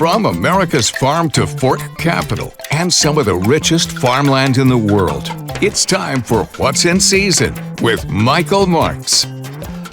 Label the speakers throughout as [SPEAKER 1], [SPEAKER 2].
[SPEAKER 1] From America's farm to fork capital and some of the richest farmland in the world, it's time for What's in Season with Michael Marks.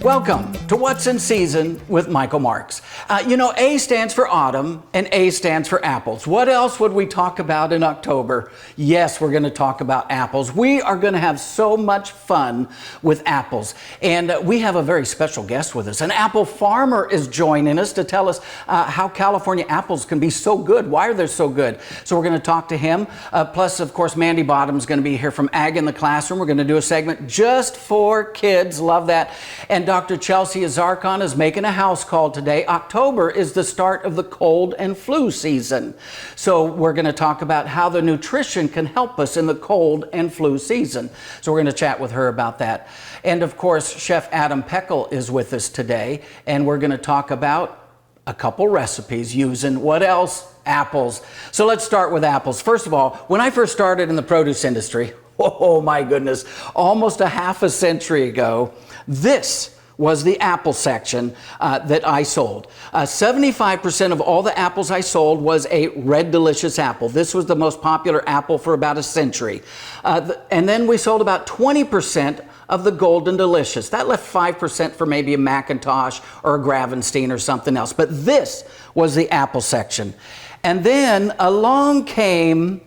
[SPEAKER 2] Welcome to What's in Season with Michael Marks. A stands for autumn and A stands for apples. What else would we talk about in October? Yes, we're going to talk about apples. We are going to have so much fun with apples. And we have a very special guest with us. An apple farmer is joining us to tell us how California apples can be so good. Why are they so good? So we're going to talk to him. Plus, of course, Mandy Bottom's going to be here from Ag in the Classroom. We're going to do a segment just for kids. Love that. And Dr. Chelsea Azarkan is making a house call today. October is the start of the cold and flu season. So we're going to talk about how the nutrition can help us in the cold and flu season. So we're going to chat with her about that. And of course, Chef Adam Peckel is with us today. And we're going to talk about a couple recipes using what else? Apples. So let's start with apples. First of all, when I first started in the produce industry, oh my goodness, almost a half a century ago, this was the apple section that I sold. 75% of all the apples I sold was a red delicious apple. This was the most popular apple for about a century. And then we sold about 20% of the golden delicious. That left 5% for maybe a Macintosh or a Gravenstein or something else. But this was the apple section. And then along came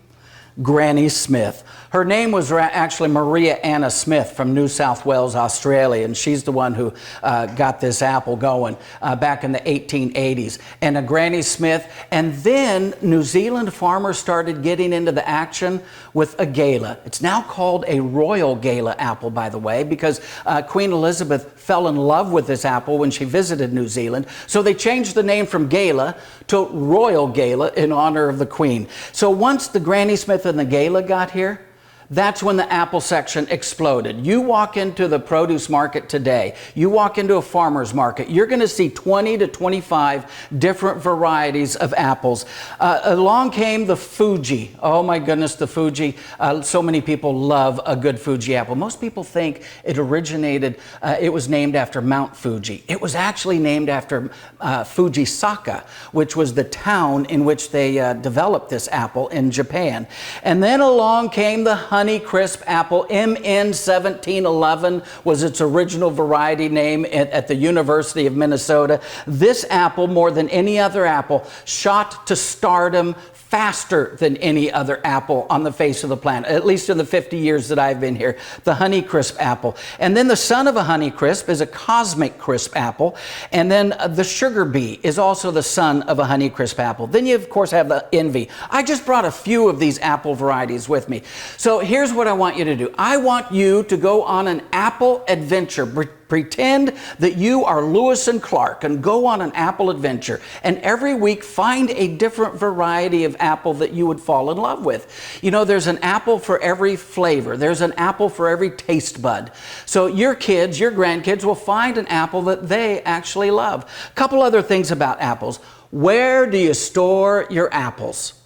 [SPEAKER 2] Granny Smith. Her name was actually Maria Anna Smith from New South Wales, Australia, and she's the one who got this apple going back in the 1880s. And a Granny Smith, and then New Zealand farmers started getting into the action with a Gala. It's now called a Royal Gala apple, by the way, because Queen Elizabeth fell in love with this apple when she visited New Zealand. So they changed the name from Gala to Royal Gala in honor of the Queen. So once the Granny Smith and the Gala got here, that's when the apple section exploded. You walk into the produce market today, you walk into a farmer's market, you're going to see 20 to 25 different varieties of apples. Along came the Fuji. Oh my goodness, the Fuji. So many people love a good Fuji apple. Most people think it originated, it was named after Mount Fuji. It was actually named after Fujisaka, which was the town in which they developed this apple in Japan. And then along came the Honey Crisp apple. MN 1711 was its original variety name at the University of Minnesota. This apple, more than any other apple, shot to stardom faster than any other apple on the face of the planet, at least in the 50 years that I've been here, the Honey Crisp apple. And then the son of a Honey Crisp is a Cosmic Crisp apple. And then the Sugar Bee is also the son of a Honey Crisp apple. Then you, of course, have the Envy. I just brought a few of these apple varieties with me. So here's what I want you to do. I want you to go on an apple adventure. Pretend that you are Lewis and Clark and go on an apple adventure. And every week find a different variety of apple that you would fall in love with. You know, there's an apple for every flavor. There's an apple for every taste bud. So your kids, your grandkids will find an apple that they actually love. A couple other things about apples. Where do you store your apples?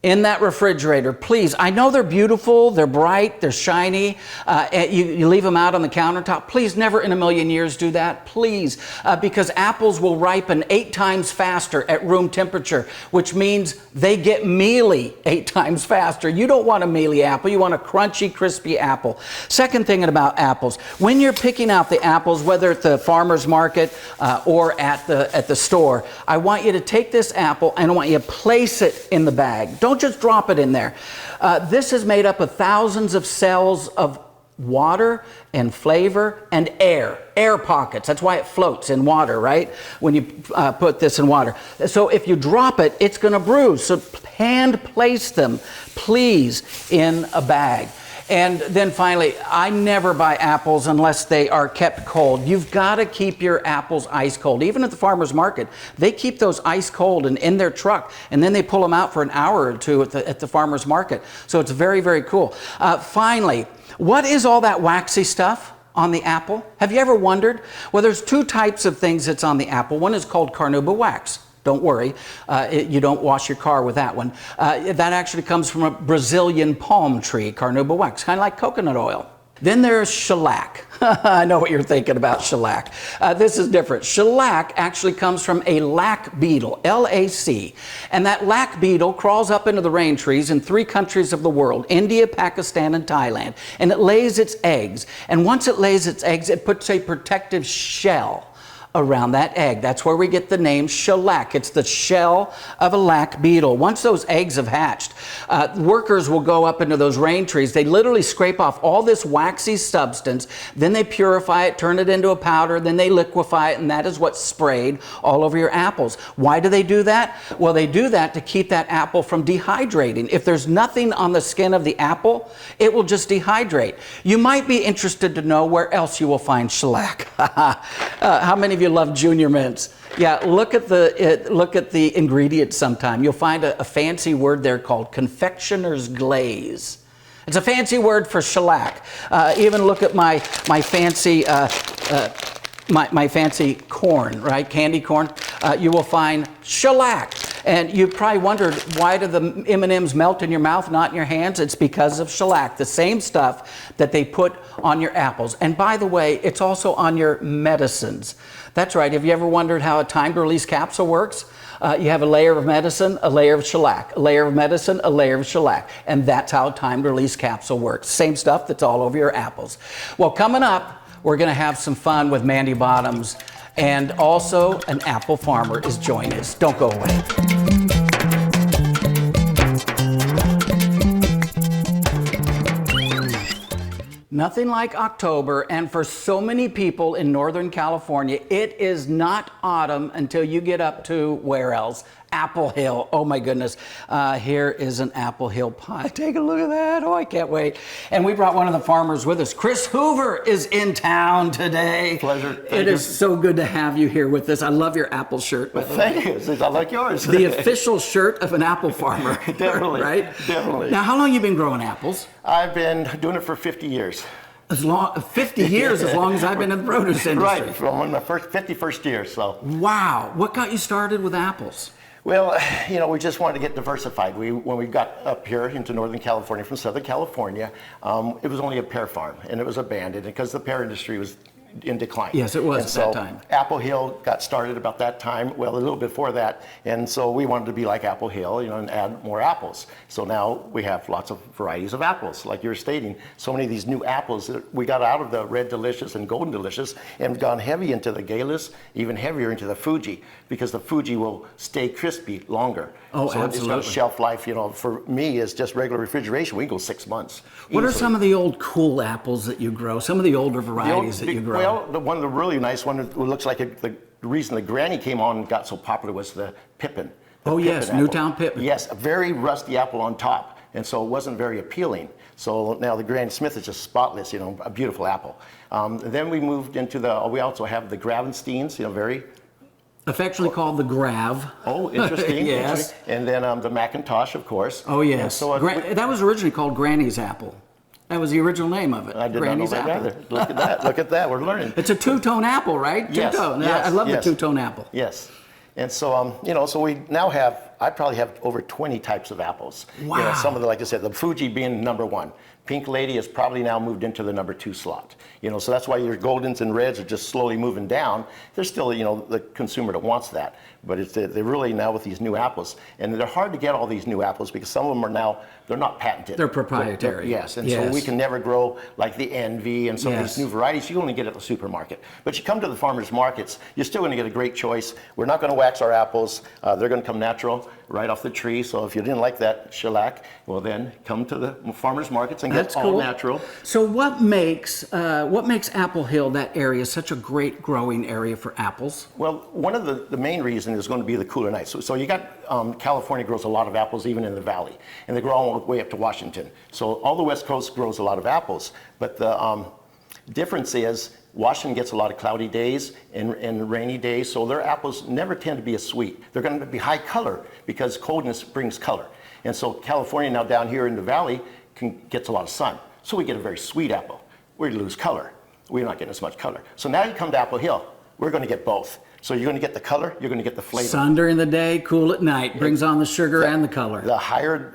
[SPEAKER 2] In that refrigerator, please. I know they're beautiful, they're bright, they're shiny. You leave them out on the countertop. Please never in a million years do that, please. Because apples will ripen 8 times faster at room temperature, which means they get mealy 8 times faster. You don't want a mealy apple, you want a crunchy, crispy apple. Second thing about apples, when you're picking out the apples, whether at the farmer's market or at the store, I want you to take this apple and I want you to place it in the bag. Don't just drop it in there. This is made up of thousands of cells of water and flavor and air pockets. That's why it floats in water, right? When you put this in water. So if you drop it, it's going to bruise. So hand place them, please, in a bag. And then finally, I never buy apples unless they are kept cold. You've got to keep your apples ice cold. Even at the farmer's market, they keep those ice cold and in their truck, and then they pull them out for an hour or two at the farmer's market. So it's very, very cool. Finally, what is all that waxy stuff on the apple? Have you ever wondered? Well, there's 2 types of things that's on the apple. One is called carnauba wax. Don't worry, you don't wash your car with that one. That actually comes from a Brazilian palm tree, carnauba wax, kind of like coconut oil. Then there's shellac. I know what you're thinking about shellac. This is different. Shellac actually comes from a lac beetle, L-A-C. And that lac beetle crawls up into the rain trees in 3 countries of the world, India, Pakistan, and Thailand. And it lays its eggs. And once it lays its eggs, it puts a protective shell around that egg. That's where we get the name shellac. It's the shell of a lac beetle. Once those eggs have hatched, workers will go up into those rain trees. They literally scrape off all this waxy substance, then they purify it, turn it into a powder, then they liquefy it, and that is what's sprayed all over your apples. Why do they do that? Well, they do that to keep that apple from dehydrating. If there's nothing on the skin of the apple, it will just dehydrate. You might be interested to know where else you will find shellac. How many of you love Junior Mints? Yeah, look at the ingredients sometime. You'll find a fancy word there called confectioner's glaze. It's a fancy word for shellac. Even look at my fancy my fancy corn, right? Candy corn. You will find shellac. And you probably wondered, why do the M&Ms melt in your mouth, not in your hands? It's because of shellac, the same stuff that they put on your apples. And by the way, it's also on your medicines. That's right. Have you ever wondered how a timed release capsule works? You have a layer of medicine, a layer of shellac, a layer of medicine, a layer of shellac. And that's how a timed release capsule works. Same stuff that's all over your apples. Well, coming up, we're going to have some fun with Mandy Bottoms. And also, an apple farmer is joining us. Don't go away. Nothing like October, and for so many people in Northern California, it is not autumn until you get up to where else? Apple Hill. Oh my goodness. Here is an Apple Hill pie. Take a look at that. Oh, I can't wait. And we brought one of the farmers with us. Chris Hoover is in town today.
[SPEAKER 3] Pleasure.
[SPEAKER 2] It is so good to have you here with us. I love your apple shirt.
[SPEAKER 3] Well, thank you. I like yours.
[SPEAKER 2] The official shirt of an apple farmer.
[SPEAKER 3] Definitely.
[SPEAKER 2] Right?
[SPEAKER 3] Definitely.
[SPEAKER 2] Now, how long have you been growing apples?
[SPEAKER 3] I've been doing it for 50 years.
[SPEAKER 2] 50 years, as long as I've been in the produce industry.
[SPEAKER 3] Right, from my 51st year, so.
[SPEAKER 2] Wow. What got you started with apples?
[SPEAKER 3] Well, we just wanted to get diversified. When we got up here into Northern California from Southern California, it was only a pear farm, and it was abandoned because the pear industry was in decline.
[SPEAKER 2] Yes, it was at that time.
[SPEAKER 3] Apple Hill got started about that time, well, a little before that, and so we wanted to be like Apple Hill, and add more apples. So now we have lots of varieties of apples, like you were stating. So many of these new apples that we got out of the Red Delicious and Golden Delicious and gone heavy into the Galus, even heavier into the Fuji, because the Fuji will stay crispy longer.
[SPEAKER 2] Oh,
[SPEAKER 3] so
[SPEAKER 2] absolutely.
[SPEAKER 3] It's got shelf life, for me, is just regular refrigeration. We can go 6 months.
[SPEAKER 2] What
[SPEAKER 3] easily.
[SPEAKER 2] are some of the old cool apples that you grow? Some of the older varieties that you grow?
[SPEAKER 3] Well, the really nice one, it looks like the reason the Granny came on and got so popular was the Pippin.
[SPEAKER 2] Oh yes,
[SPEAKER 3] apple.
[SPEAKER 2] Newtown Pippin.
[SPEAKER 3] Yes, a very rusty apple on top, and so it wasn't very appealing. So now the Granny Smith is just spotless, a beautiful apple. Then we moved into we also have the Gravensteins, very
[SPEAKER 2] affectionately called the Grav.
[SPEAKER 3] Oh, interesting.
[SPEAKER 2] Yes.
[SPEAKER 3] Interesting. And then the Macintosh, of course.
[SPEAKER 2] Oh, yes. So that was originally called Granny's Apple. That was the original name of it.
[SPEAKER 3] I did
[SPEAKER 2] Granny's
[SPEAKER 3] not know that
[SPEAKER 2] apple.
[SPEAKER 3] either. Look at that. Look at that. We're learning.
[SPEAKER 2] It's a two-tone apple, right?
[SPEAKER 3] Yes.
[SPEAKER 2] Two-tone.
[SPEAKER 3] Yes.
[SPEAKER 2] I love
[SPEAKER 3] yes.
[SPEAKER 2] the two-tone apple.
[SPEAKER 3] Yes. And so, so we now I probably have over 20 types of apples.
[SPEAKER 2] Wow.
[SPEAKER 3] Some of the, like I said, the Fuji being number 1. Pink Lady has probably now moved into the number 2 slot. So that's why your Goldens and Reds are just slowly moving down. There's still, the consumer that wants that. But they're really now with these new apples. And they're hard to get all these new apples because some of them are now, they're not patented.
[SPEAKER 2] They're proprietary.
[SPEAKER 3] Yes, and so we can never grow like the Envy and some of these new varieties. You only get at the supermarket. But you come to the farmers markets, you're still going to get a great choice. We're not going to wax our apples. They're going to come natural right off the tree. So if you didn't like that shellac, well then come to the farmers markets and get all natural.
[SPEAKER 2] So what makes Apple Hill, that area, such a great growing area for apples?
[SPEAKER 3] Well, one of the main reasons is going to be the cooler nights. So you got California grows a lot of apples even in the valley, and they grow all the way up to Washington. So all the West Coast grows a lot of apples, but the difference is Washington gets a lot of cloudy days and rainy days, so their apples never tend to be as sweet. They're going to be high color because coldness brings color. And so California now down here in the valley gets a lot of sun. So we get a very sweet apple. We lose color. We're not getting as much color. So now you come to Apple Hill, we're going to get both. So you're going to get the color, you're going to get the flavor.
[SPEAKER 2] Sun during the day, cool at night, brings on the sugar and the color.
[SPEAKER 3] The higher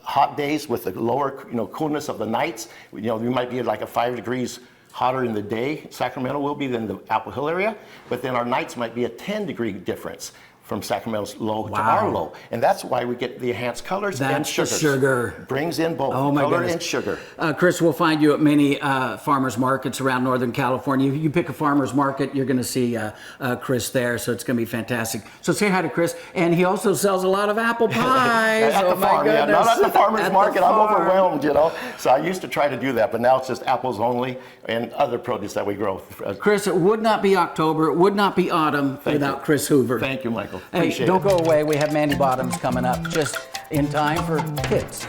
[SPEAKER 3] hot days with the lower coolness of the nights, you might be like a 5 degrees hotter in the day, Sacramento will be, than the Apple Hill area, but then our nights might be a 10-degree difference from Sacramento's low to our low. And that's why we get the enhanced colors and sugars.
[SPEAKER 2] That's the sugar.
[SPEAKER 3] Brings in both
[SPEAKER 2] Oh my
[SPEAKER 3] color
[SPEAKER 2] goodness.
[SPEAKER 3] and sugar.
[SPEAKER 2] Chris, we'll find you at many farmers markets around Northern California. If you pick a farmer's market, you're going to see Chris there, so it's going to be fantastic. So say hi to Chris. And he also sells a lot of apple pies.
[SPEAKER 3] At the farm, yeah, not at the farmer's market. I'm overwhelmed, So I used to try to do that, but now it's just apples only and other produce that we grow.
[SPEAKER 2] Chris, it would not be October, it would not be autumn without Chris Hoover.
[SPEAKER 3] Thank you, Michael.
[SPEAKER 2] Hey,
[SPEAKER 3] Appreciate
[SPEAKER 2] don't
[SPEAKER 3] it.
[SPEAKER 2] go away. We have Mandy Bottoms coming up just in time for kids.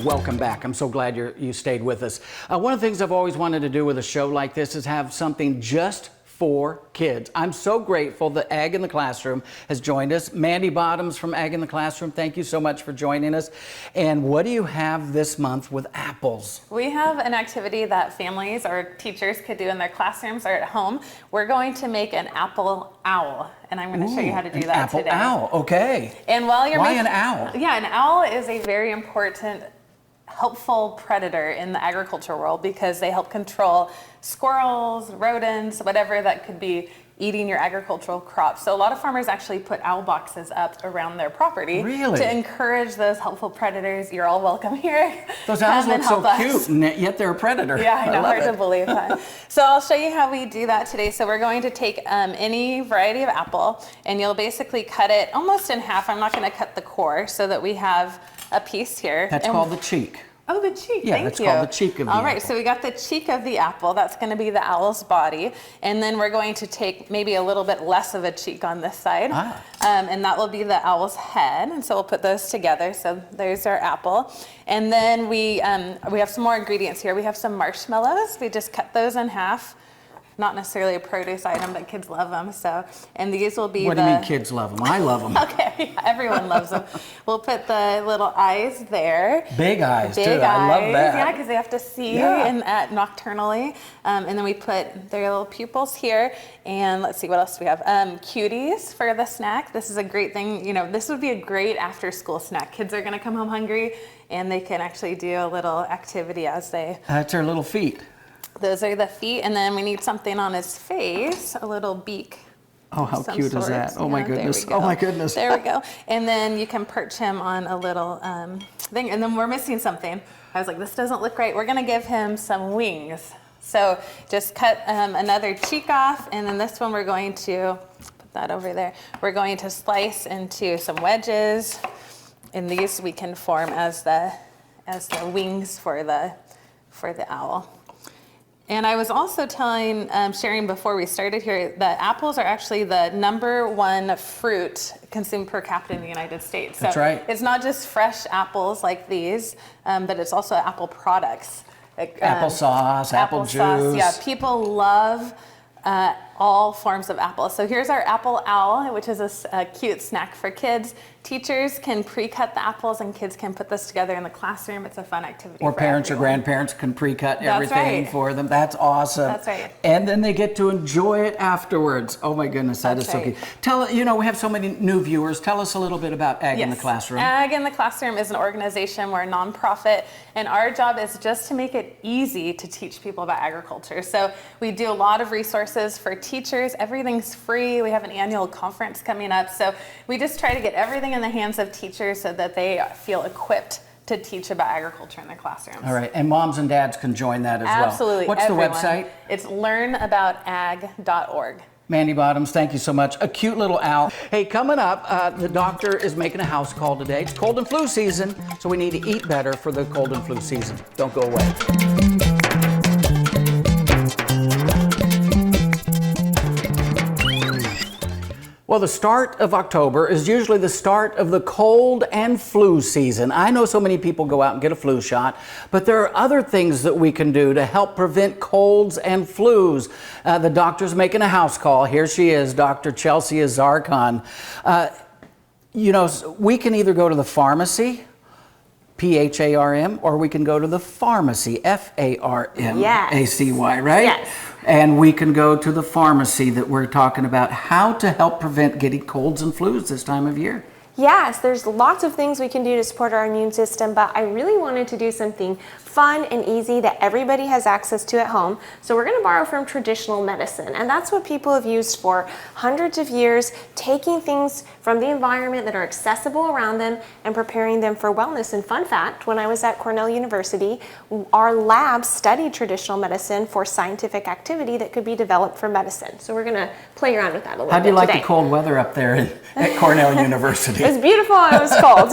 [SPEAKER 2] Welcome back. I'm so glad you stayed with us. One of the things I've always wanted to do with a show like this is have something just for kids. I'm so grateful that Ag in the Classroom has joined us. Mandy Bottoms from Ag in the Classroom, thank you so much for joining us. And what do you have this month with apples?
[SPEAKER 4] We have an activity that families or teachers could do in their classrooms or at home. We're going to make an apple owl, and I'm going to show you how to do that today.
[SPEAKER 2] Apple owl, okay.
[SPEAKER 4] And while you're
[SPEAKER 2] Why an owl?
[SPEAKER 4] Yeah, an owl is a very important helpful predator in the agriculture world because they help control squirrels, rodents, whatever that could be eating your agricultural crops. So a lot of farmers actually put owl boxes up around their property to encourage those helpful predators. You're all welcome here.
[SPEAKER 2] Those owls look so cute, and yet they're a predator.
[SPEAKER 4] Yeah, I know, hard to believe that. So I'll show you how we do that today. So we're going to take any variety of apple, and you'll basically cut it almost in half. I'm not going to cut the core so that we have a piece here.
[SPEAKER 2] That's called the cheek.
[SPEAKER 4] Oh, the cheek,
[SPEAKER 2] yeah,
[SPEAKER 4] thank
[SPEAKER 2] that's
[SPEAKER 4] you.
[SPEAKER 2] called the cheek of the apple.
[SPEAKER 4] All right, so we got the cheek of the apple. That's going to be the owl's body. And then we're going to take maybe a little bit less of a cheek on this side. And that will be the owl's head. And so we'll put those together. So there's our apple. And then we have some more ingredients here. We have some marshmallows. We just cut those in half. Not necessarily a produce item, but kids love them. So, and these will be
[SPEAKER 2] What do you mean kids love them? I love them.
[SPEAKER 4] Okay, yeah, everyone loves them. We'll put the little eyes there.
[SPEAKER 2] Big eyes,
[SPEAKER 4] Big
[SPEAKER 2] too.
[SPEAKER 4] eyes.
[SPEAKER 2] I love that.
[SPEAKER 4] Yeah, because they have to see nocturnally. And then we put their little pupils here. And let's see, what else do we have? Cuties for the snack. This is a great thing. This would be a great after-school snack. Kids are going to come home hungry, and they can actually do a little activity as they...
[SPEAKER 2] That's their little feet.
[SPEAKER 4] Those are the feet, and then we need something on his face, a little beak.
[SPEAKER 2] Oh, how cute is that? Oh, my goodness. Oh, my goodness.
[SPEAKER 4] There we go. And then you can perch him on a little thing. And then we're missing something. I was like, this doesn't look right. We're going to give him some wings. So just cut another cheek off, and then this one we're going to put that over there. We're going to slice into some wedges, and these we can form as the wings for the owl. And I was also sharing before we started here, that apples are actually the #1 fruit consumed per capita in the United States. So
[SPEAKER 2] that's right.
[SPEAKER 4] It's not just fresh apples like these, but it's also apple products. Like,
[SPEAKER 2] applesauce, apple juice.
[SPEAKER 4] Yeah, people love all forms of apple. So here's our apple owl, which is a cute snack for kids. Teachers can pre-cut the apples, and kids can put this together in the classroom. It's a fun activity.
[SPEAKER 2] Or parents or grandparents can pre-cut everything for them. That's awesome.
[SPEAKER 4] That's right.
[SPEAKER 2] And then they get to enjoy it afterwards. Oh my goodness, that is so cute. We have so many new viewers. Tell us a little bit about Ag in the Classroom.
[SPEAKER 4] Ag in the Classroom is an organization. We're a nonprofit, and our job is just to make it easy to teach people about agriculture. So we do a lot of resources for teachers. Everything's free. We have an annual conference coming up. So we just try to get everything in the hands of teachers so that they feel equipped to teach about agriculture in their classrooms.
[SPEAKER 2] All right, and moms and dads can join that as well.
[SPEAKER 4] Absolutely.
[SPEAKER 2] What's the website?
[SPEAKER 4] It's learnaboutag.org.
[SPEAKER 2] Mandy Bottoms, thank you so much. A cute little owl. Hey, coming up, the doctor is making a house call today. It's cold and flu season, so we need to eat better for the cold and flu season. Don't go away. Well, the start of October is usually the start of the cold and flu season. I know so many people go out and get a flu shot, but there are other things that we can do to help prevent colds and flus. The doctor's making a house call. Here she is, Dr. Chelsea Azarkan. We can either go to the pharmacy. P-H-A-R-M, or we can go to the pharmacy, F-A-R-M-A-C-Y, right?
[SPEAKER 5] Yes.
[SPEAKER 2] And we can go to the pharmacy that we're talking about how to help prevent getting colds and flus this time of year.
[SPEAKER 5] Yes, there's lots of things we can do to support our immune system, but I really wanted to do something fun and easy that everybody has access to at home. So we're going to borrow from traditional medicine, and that's what people have used for hundreds of years, taking things from the environment that are accessible around them and preparing them for wellness. And fun fact, when I was at Cornell University, our lab studied traditional medicine for scientific activity that could be developed for medicine. So we're going to play around with that a little bit.
[SPEAKER 2] How do you like
[SPEAKER 5] today.
[SPEAKER 2] the cold weather up there at Cornell University?
[SPEAKER 5] It was beautiful and it was cold.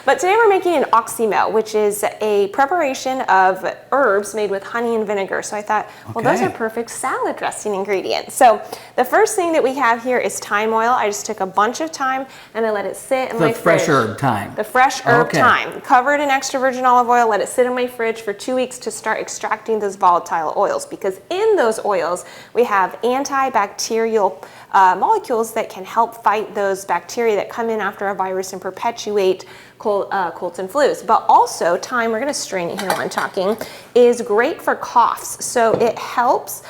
[SPEAKER 5] But today we're making an Oxymeil, which is a preparation of herbs made with honey and vinegar. So I thought, well, those are perfect salad dressing ingredients. So the first thing that we have here is thyme oil. I just took a bunch of thyme and I let it sit in my fridge.
[SPEAKER 2] The fresh herb thyme.
[SPEAKER 5] The fresh herb thyme. Covered in extra virgin olive oil, let it sit in my fridge for 2 weeks to start extracting those volatile oils, because in those oils we have antibacterial molecules that can help fight those bacteria that come in after a virus and perpetuate colds and flus. But also thyme, we're going to strain it here while I'm talking, is great for coughs. So it helps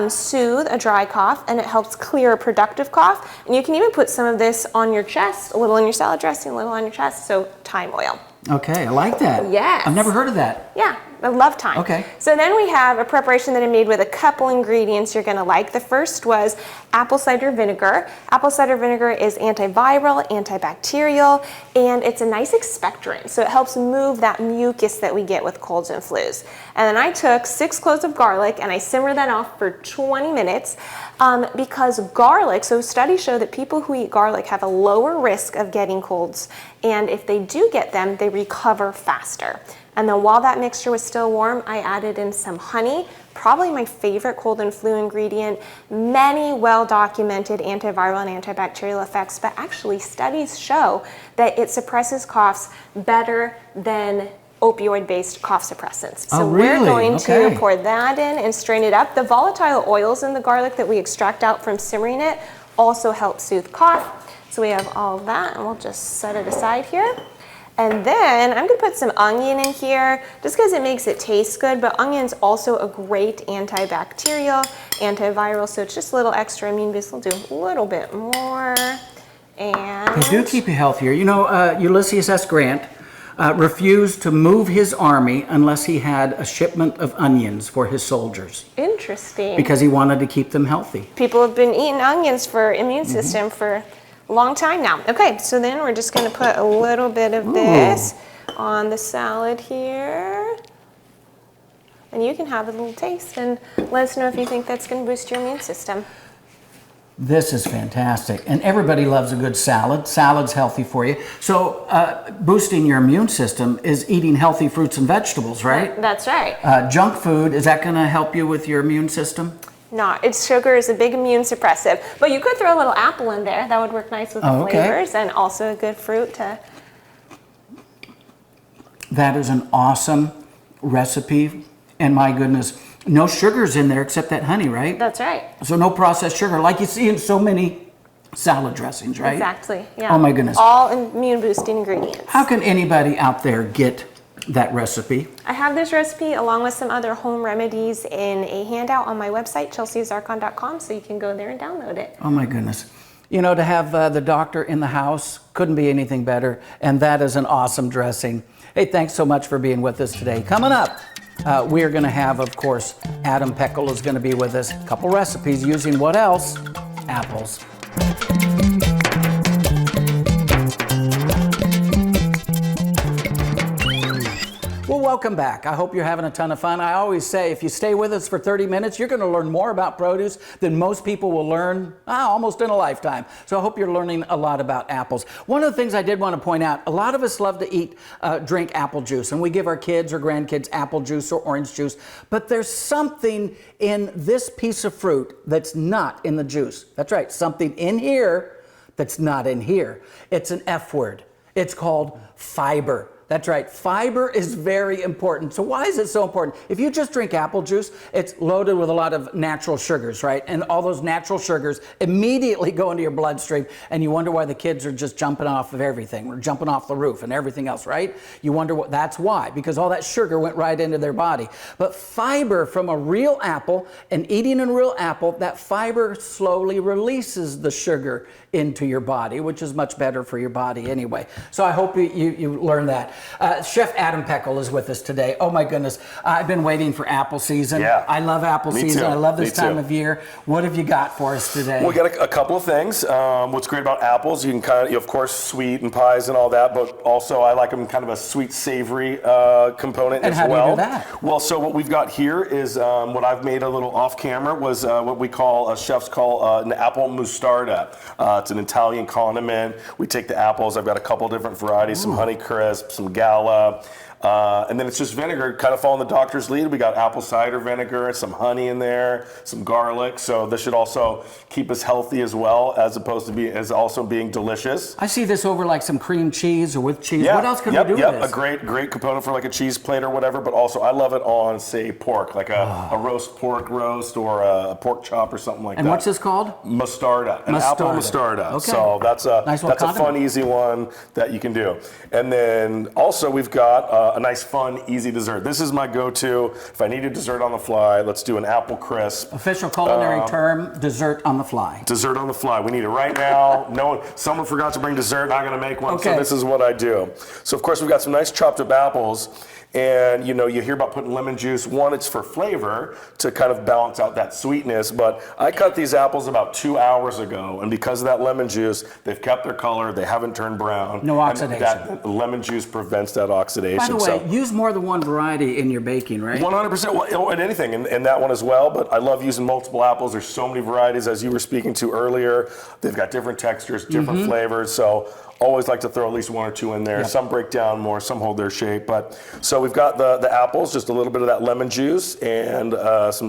[SPEAKER 5] soothe a dry cough, and it helps clear a productive cough. And you can even put some of this on your chest, a little in your salad dressing, a little on your chest. So thyme oil.
[SPEAKER 2] Okay, I like that.
[SPEAKER 5] Yes.
[SPEAKER 2] I've never heard of that.
[SPEAKER 5] Yeah, I love thyme.
[SPEAKER 2] Okay.
[SPEAKER 5] So then we have a preparation that I made with a couple ingredients you're going to like. The first was apple cider vinegar. Apple cider vinegar is antiviral, antibacterial, and it's a nice expectorant. So it helps move that mucus that we get with colds and flus. And then I took 6 cloves of garlic and I simmered that off for 20 minutes because garlic, so studies show that people who eat garlic have a lower risk of getting colds. And if they do get them, they recover faster. And then while that mixture was still warm, I added in some honey, probably my favorite cold and flu ingredient. Many well-documented antiviral and antibacterial effects, but actually studies show that it suppresses coughs better than opioid-based cough suppressants. So we're going to pour that in and strain it up. The volatile oils in the garlic that we extract out from simmering it also help soothe cough. So we have all of that, and we'll just set it aside here. And then I'm going to put some onion in here just because it makes it taste good, but onion's also a great antibacterial, antiviral, so it's just a little extra immune boost. We'll do a little bit more. And
[SPEAKER 2] they do keep you healthier. You know, Ulysses S. Grant refused to move his army unless he had a shipment of onions for his soldiers.
[SPEAKER 5] Interesting.
[SPEAKER 2] Because he wanted to keep them healthy.
[SPEAKER 5] People have been eating onions for immune system for a long time now. Okay, so then we're just going to put a little bit of this on the salad here. And you can have a little taste and let us know if you think that's going to boost your immune system.
[SPEAKER 2] This is fantastic. And everybody loves a good salad. Salad's healthy for you. So boosting your immune system is eating healthy fruits and vegetables, right?
[SPEAKER 5] That's right.
[SPEAKER 2] Junk food, is that going to help you with your immune system?
[SPEAKER 5] No, sugar is a big immune suppressive. But you could throw a little apple in there. That would work nice with the flavors, and also a good fruit to... That
[SPEAKER 2] is an awesome recipe. And my goodness, no sugars in there except that honey, right?
[SPEAKER 5] That's right.
[SPEAKER 2] So no processed sugar, like you see in so many salad dressings, right?
[SPEAKER 5] Exactly, yeah.
[SPEAKER 2] Oh my goodness.
[SPEAKER 5] All immune boosting ingredients.
[SPEAKER 2] How can anybody out there get that recipe?
[SPEAKER 5] I have this recipe along with some other home remedies in a handout on my website, chelseazarkon.com, so you can go there and download it.
[SPEAKER 2] Oh my goodness. You know, to have the doctor in the house couldn't be anything better, and that is an awesome dressing. Hey, thanks so much for being with us today. Coming up, we are going to have, of course, Adam Peckel is going to be with us. A couple recipes using what else? Apples. Well, welcome back. I hope you're having a ton of fun. I always say if you stay with us for 30 minutes, you're going to learn more about produce than most people will learn almost in a lifetime. So I hope you're learning a lot about apples. One of the things I did want to point out, a lot of us love to drink apple juice, and we give our kids or grandkids apple juice or orange juice. But there's something in this piece of fruit that's not in the juice. That's right, something in here that's not in here. It's an F word. It's called fiber. That's right. Fiber is very important. So why is it so important? If you just drink apple juice, it's loaded with a lot of natural sugars, right? And all those natural sugars immediately go into your bloodstream, and you wonder why the kids are just jumping off of everything. We're jumping off the roof and everything else, right? You wonder what that's why, because all that sugar went right into their body. But fiber from a real apple, and eating a real apple, that fiber slowly releases the sugar into your body, which is much better for your body anyway. So I hope you learn that. Chef Adam Peckel is with us today. Oh my goodness, I've been waiting for apple season.
[SPEAKER 6] Yeah.
[SPEAKER 2] I love apple season.
[SPEAKER 6] Too.
[SPEAKER 2] I love this
[SPEAKER 6] Me
[SPEAKER 2] time
[SPEAKER 6] too.
[SPEAKER 2] of year. What have you got for us today?
[SPEAKER 6] Well, we got a couple of things. What's great about apples, you can kind of, of course, sweet and pies and all that, but also I like them kind of a sweet, savory component
[SPEAKER 2] and
[SPEAKER 6] as
[SPEAKER 2] how
[SPEAKER 6] well.
[SPEAKER 2] do you do that?
[SPEAKER 6] Well, so what we've got here is what I've made a little off camera was what we call, chefs call an apple mostarda. It's an Italian condiment. We take the apples. I've got a couple different varieties, some Honey Crisp, some Gala. And then it's just vinegar, kind of following the doctor's lead. We got apple cider vinegar, some honey in there, some garlic. So this should also keep us healthy as well, as opposed to as also being delicious.
[SPEAKER 2] I see this over like some cream cheese or with cheese. What else can we do with this?
[SPEAKER 6] A great component for like a cheese plate or whatever, but also I love it on, say, pork, like a roast pork roast or a pork chop or something like that.
[SPEAKER 2] And what's this called?
[SPEAKER 6] Mostarda, an apple mostarda.
[SPEAKER 2] Okay.
[SPEAKER 6] So that's a
[SPEAKER 2] nice
[SPEAKER 6] fun, easy one that you can do. And then also we've got a nice, fun, easy dessert. This is my go-to. If I need a dessert on the fly, let's do an apple crisp.
[SPEAKER 2] Official culinary term, dessert on the fly.
[SPEAKER 6] Dessert on the fly. We need it right now. Someone forgot to bring dessert. Not going to make one. Okay. So this is what I do. So of course we've got some nice chopped up apples. And you hear about putting lemon juice. One, it's for flavor to kind of balance out that sweetness. But I cut these apples about 2 hours ago, and because of that lemon juice, they've kept their color. They haven't turned brown.
[SPEAKER 2] No oxidation.
[SPEAKER 6] That lemon juice prevents that oxidation.
[SPEAKER 2] By the way, use more than one variety in your baking, right?
[SPEAKER 6] 100%. Well, and anything, and that one as well. But I love using multiple apples. There's so many varieties, as you were speaking to earlier. They've got different textures, different flavors. So always like to throw at least one or two in there. Yep. Some break down more, some hold their shape. But so we've got the apples, just a little bit of that lemon juice, and just a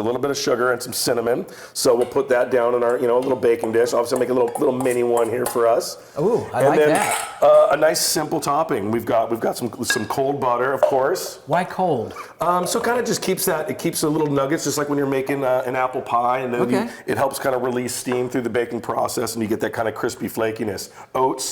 [SPEAKER 6] little bit of sugar and some cinnamon. So we'll put that down in our little baking dish. Obviously, I'll make a little mini one here for us.
[SPEAKER 2] Ooh, I like that.
[SPEAKER 6] A nice simple topping. We've got some cold butter, of course.
[SPEAKER 2] Why cold?
[SPEAKER 6] So kind of just keeps the little nuggets, just like when you're making an apple pie, and then it helps kind of release steam through the baking process, and you get that kind of crispy flakiness. Oats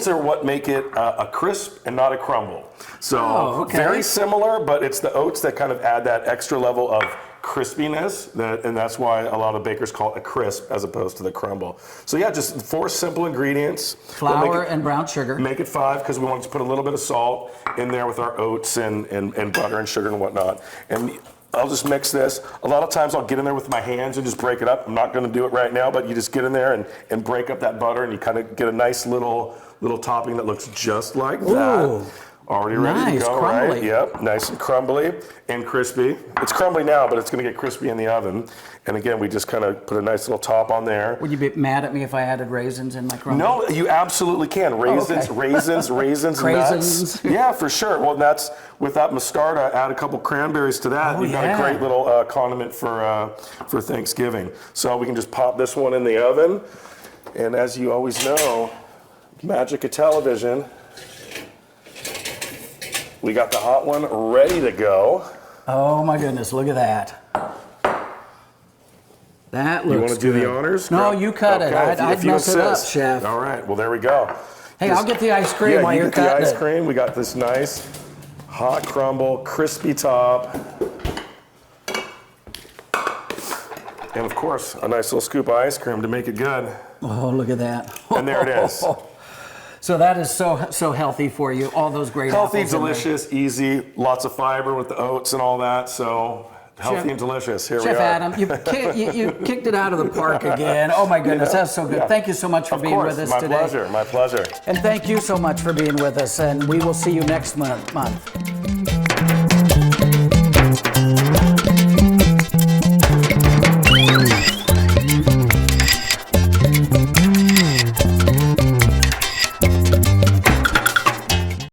[SPEAKER 6] are what make it a crisp and not a crumble. So very similar, but it's the oats that kind of add that extra level of crispiness, and that's why a lot of bakers call it a crisp as opposed to the crumble. So yeah, just 4 simple ingredients.
[SPEAKER 2] Flour and brown sugar.
[SPEAKER 6] Make it 5 because we want to put a little bit of salt in there with our oats and butter and sugar and whatnot. And I'll just mix this. A lot of times I'll get in there with my hands and just break it up. I'm not going to do it right now, but you just get in there and break up that butter, and you kind of get a nice little topping that looks just like that.
[SPEAKER 2] Ooh.
[SPEAKER 6] Already ready to go,
[SPEAKER 2] crumbly.
[SPEAKER 6] Right? Yep, nice and crumbly and crispy. It's crumbly now, but it's going to get crispy in the oven. And again, we just kind of put a nice little top on there.
[SPEAKER 2] Would you be mad at me if I added raisins in my crumble?
[SPEAKER 6] No, you absolutely can. Raisins, nuts. Yeah, for sure. Well, that's with that mostarda. Add a couple cranberries to that. You've got a great little condiment for Thanksgiving. So we can just pop this one in the oven. And as you always know, magic of television. We got the hot one ready to go.
[SPEAKER 2] Oh my goodness, look at that. That looks good.
[SPEAKER 6] You want to do the honors?
[SPEAKER 2] No, you cut it. I'd mess it up, chef.
[SPEAKER 6] All right, well, there we go.
[SPEAKER 2] Hey, I'll get the ice cream while you're cutting it.
[SPEAKER 6] Yeah, you get the ice cream. We got this nice hot crumble, crispy top. And of course, a nice little scoop of ice cream to make it good.
[SPEAKER 2] Oh, look at that.
[SPEAKER 6] And there it is.
[SPEAKER 2] So that is so healthy for you. All those great
[SPEAKER 6] healthy,
[SPEAKER 2] apples
[SPEAKER 6] delicious, easy, lots of fiber with the oats and all that. So healthy and delicious. Here we are.
[SPEAKER 2] Chef Adam, you kicked it out of the park again. Oh my goodness, that's so good.
[SPEAKER 6] Yeah.
[SPEAKER 2] Thank you so much for being with us today.
[SPEAKER 6] My pleasure.
[SPEAKER 2] And thank you so much for being with us. And we will see you next month.